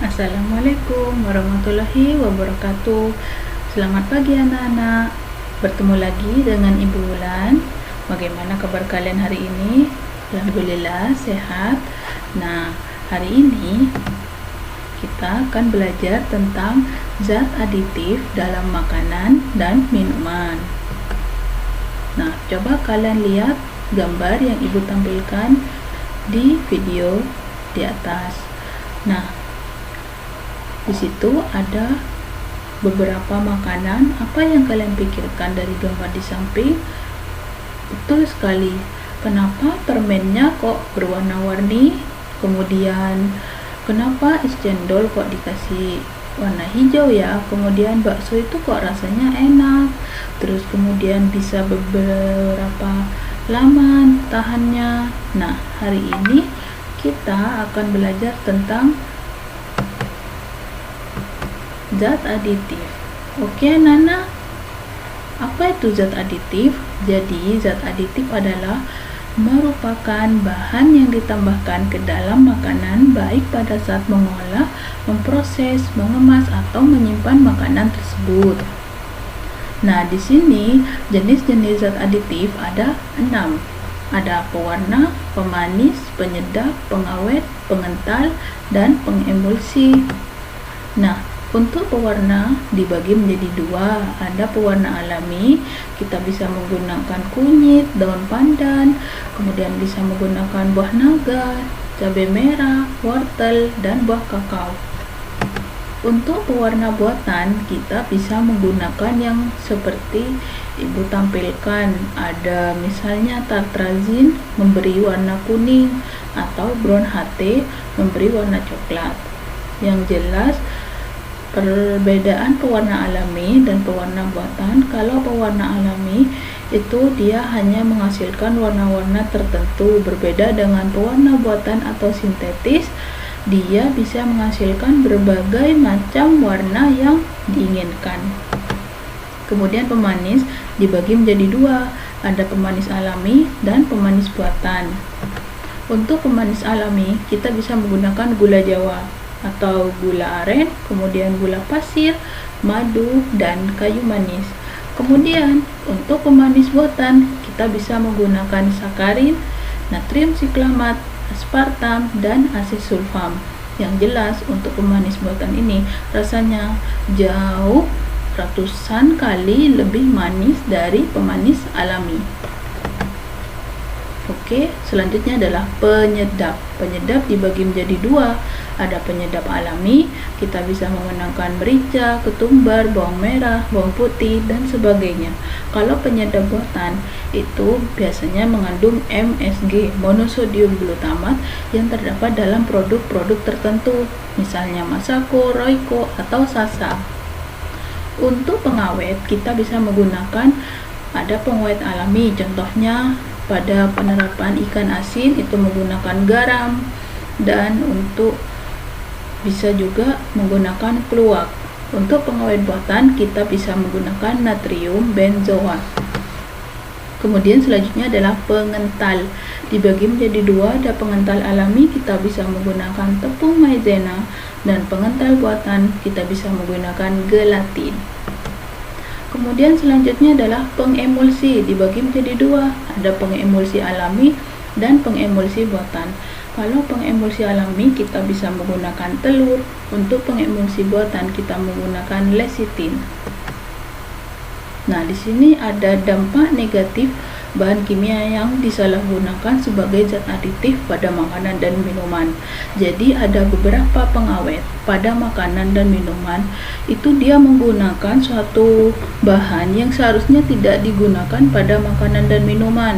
Assalamualaikum warahmatullahi wabarakatuh. Selamat pagi anak-anak. Bertemu lagi dengan Ibu Wulan. Bagaimana kabar kalian hari ini? Alhamdulillah sehat. Nah, hari ini kita akan belajar tentang zat aditif dalam makanan dan minuman. Nah, coba kalian lihat gambar yang Ibu tampilkan di video di atas. Nah, di situ ada beberapa makanan. Apa yang kalian pikirkan dari gambar di samping? Betul sekali. Kenapa permennya kok berwarna-warni? Kemudian kenapa es cendol kok dikasih warna hijau ya? Kemudian bakso itu kok rasanya enak? Terus kemudian bisa beberapa lama tahannya. Nah, hari ini kita akan belajar tentang zat aditif. Oke, Nana. Apa itu zat aditif? Jadi, zat aditif adalah merupakan bahan yang ditambahkan ke dalam makanan baik pada saat mengolah, memproses, mengemas atau menyimpan makanan tersebut. Nah, di sini jenis-jenis zat aditif ada 6. Ada pewarna, pemanis, penyedap, pengawet, pengental, dan pengemulsi. Nah, untuk pewarna dibagi menjadi 2. Ada pewarna alami, kita bisa menggunakan kunyit, daun pandan, kemudian bisa menggunakan buah naga, cabai merah, wortel, dan buah kakao. Untuk pewarna buatan, kita bisa menggunakan yang seperti Ibu tampilkan. Ada misalnya tartrazin memberi warna kuning atau brown HT memberi warna coklat. Yang jelas, perbedaan pewarna alami dan pewarna buatan, kalau pewarna alami itu dia hanya menghasilkan warna-warna tertentu, berbeda dengan pewarna buatan atau sintetis, dia bisa menghasilkan berbagai macam warna yang diinginkan. Kemudian pemanis dibagi menjadi 2, ada pemanis alami dan pemanis buatan. Untuk pemanis alami, kita bisa menggunakan gula Jawa atau gula aren, kemudian gula pasir, madu, dan kayu manis. Kemudian untuk pemanis buatan, kita bisa menggunakan sakarin, natrium siklamat, aspartam, dan asesulfam. Yang jelas untuk pemanis buatan ini rasanya jauh ratusan kali lebih manis dari pemanis alami. Oke, selanjutnya adalah penyedap. Penyedap dibagi menjadi 2. Ada penyedap alami, kita bisa menggunakan merica, ketumbar, bawang merah, bawang putih, dan sebagainya. Kalau penyedap buatan, itu biasanya mengandung MSG, monosodium glutamat, yang terdapat dalam produk-produk tertentu, misalnya Masako, Royco, atau Sasa. Untuk pengawet, kita bisa menggunakan ada pengawet alami, contohnya pada penerapan ikan asin itu menggunakan garam, dan untuk bisa juga menggunakan kluwak. Untuk pengawet buatan kita bisa menggunakan natrium benzoat. Kemudian selanjutnya adalah pengental, dibagi menjadi 2. Ada pengental alami, kita bisa menggunakan tepung maizena, dan pengental buatan kita bisa menggunakan gelatin. Kemudian selanjutnya adalah pengemulsi, dibagi menjadi 2. Ada pengemulsi alami dan pengemulsi buatan. Kalau pengemulsi alami kita bisa menggunakan telur, untuk pengemulsi buatan kita menggunakan lecitin. Nah, di sini ada dampak negatif bahan kimia yang disalahgunakan sebagai zat aditif pada makanan dan minuman. Jadi ada beberapa pengawet pada makanan dan minuman itu dia menggunakan suatu bahan yang seharusnya tidak digunakan pada makanan dan minuman.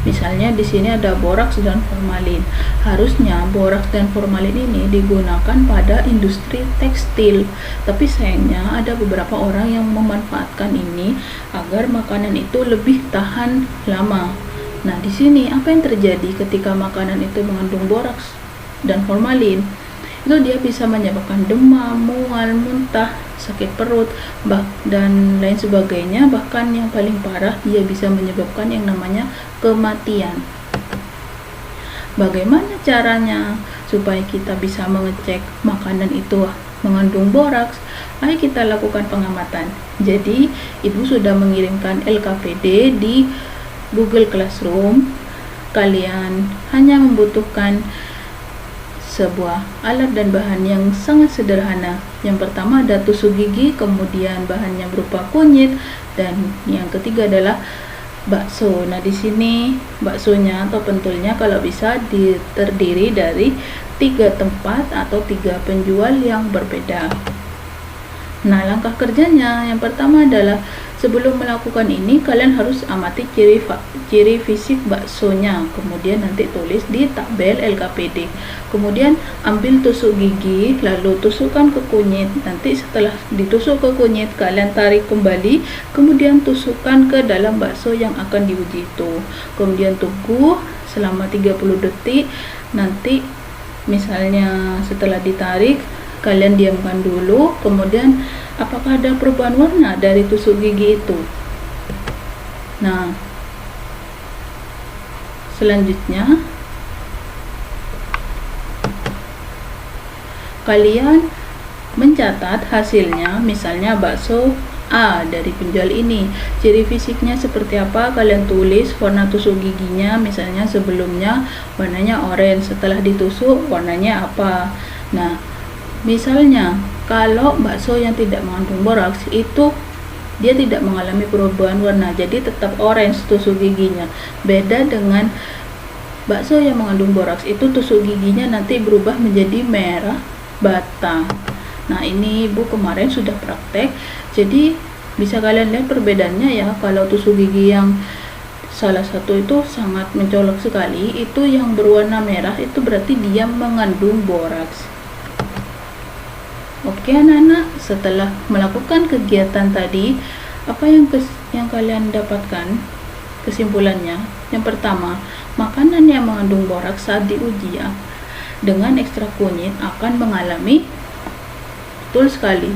Misalnya di sini ada boraks dan formalin. Harusnya boraks dan formalin ini digunakan pada industri tekstil. Tapi sayangnya ada beberapa orang yang memanfaatkan ini agar makanan itu lebih tahan lama. Nah, di sini apa yang terjadi ketika makanan itu mengandung boraks dan formalin? Itu dia bisa menyebabkan demam, mual, muntah, sakit perut, dan lain sebagainya. Bahkan yang paling parah, dia bisa menyebabkan yang namanya kematian. Bagaimana caranya supaya kita bisa mengecek makanan itu mengandung boraks, ayo kita lakukan pengamatan. Jadi, Ibu sudah mengirimkan LKPD di Google Classroom. Kalian hanya membutuhkan sebuah alat dan bahan yang sangat sederhana. Yang pertama ada tusuk gigi, kemudian bahannya berupa kunyit, dan yang ketiga adalah bakso. Nah, di sini baksonya atau pentulnya kalau bisa terdiri dari 3 tempat atau 3 penjual yang berbeda. Nah, langkah kerjanya yang pertama adalah sebelum melakukan ini kalian harus amati ciri fisik baksonya, kemudian nanti tulis di tabel LKPD. Kemudian ambil tusuk gigi, lalu tusukkan ke kunyit. Nanti setelah ditusuk ke kunyit, kalian tarik kembali, kemudian tusukkan ke dalam bakso yang akan diuji itu. Kemudian tunggu selama 30 detik. Nanti misalnya setelah ditarik, kalian diamkan dulu, kemudian apakah ada perubahan warna dari tusuk gigi itu. Nah, selanjutnya kalian mencatat hasilnya. Misalnya bakso A dari penjual ini, ciri fisiknya seperti apa, kalian tulis. Warna tusuk giginya misalnya sebelumnya warnanya oranye, setelah ditusuk warnanya apa. Nah, misalnya kalau bakso yang tidak mengandung boraks itu dia tidak mengalami perubahan warna, jadi tetap orange tusuk giginya. Beda dengan bakso yang mengandung boraks, itu tusuk giginya nanti berubah menjadi merah bata. Nah, ini Ibu kemarin sudah praktek, jadi bisa kalian lihat perbedaannya ya. Kalau tusuk gigi yang salah satu itu sangat mencolok sekali, itu yang berwarna merah itu berarti dia mengandung boraks. Oke anak-anak, setelah melakukan kegiatan tadi, apa yang kalian dapatkan kesimpulannya? Yang pertama, makanan yang mengandung boraks saat diuji dengan ekstrak kunyit akan mengalami, betul sekali,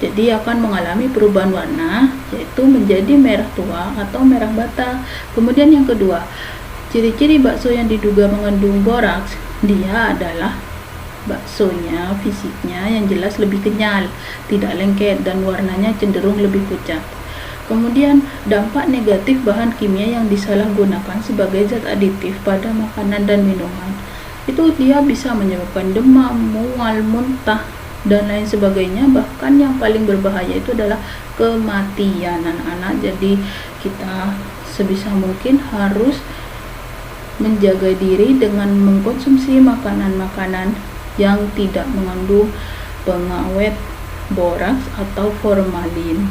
jadi akan mengalami perubahan warna, yaitu menjadi merah tua atau merah bata. Kemudian yang kedua, ciri-ciri bakso yang diduga mengandung boraks, dia adalah baksonya fisiknya yang jelas lebih kenyal, tidak lengket, dan warnanya cenderung lebih pucat. Kemudian dampak negatif bahan kimia yang disalahgunakan sebagai zat aditif pada makanan dan minuman, itu dia bisa menyebabkan demam, mual, muntah, dan lain sebagainya. Bahkan yang paling berbahaya itu adalah kematian anak-anak. Jadi kita sebisa mungkin harus menjaga diri dengan mengkonsumsi makanan-makanan yang tidak mengandung pengawet boraks atau formalin.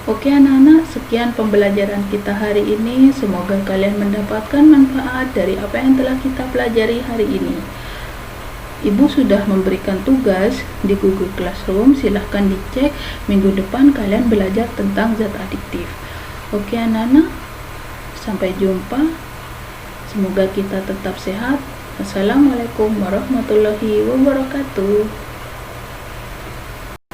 Oke anak-anak, sekian pembelajaran kita hari ini. Semoga kalian mendapatkan manfaat dari apa yang telah kita pelajari hari ini. Ibu sudah memberikan tugas di Google Classroom, silahkan dicek. Minggu depan kalian belajar tentang zat adiktif. Oke anak-anak, sampai jumpa. Semoga kita tetap sehat. Assalamualaikum warahmatullahi wabarakatuh.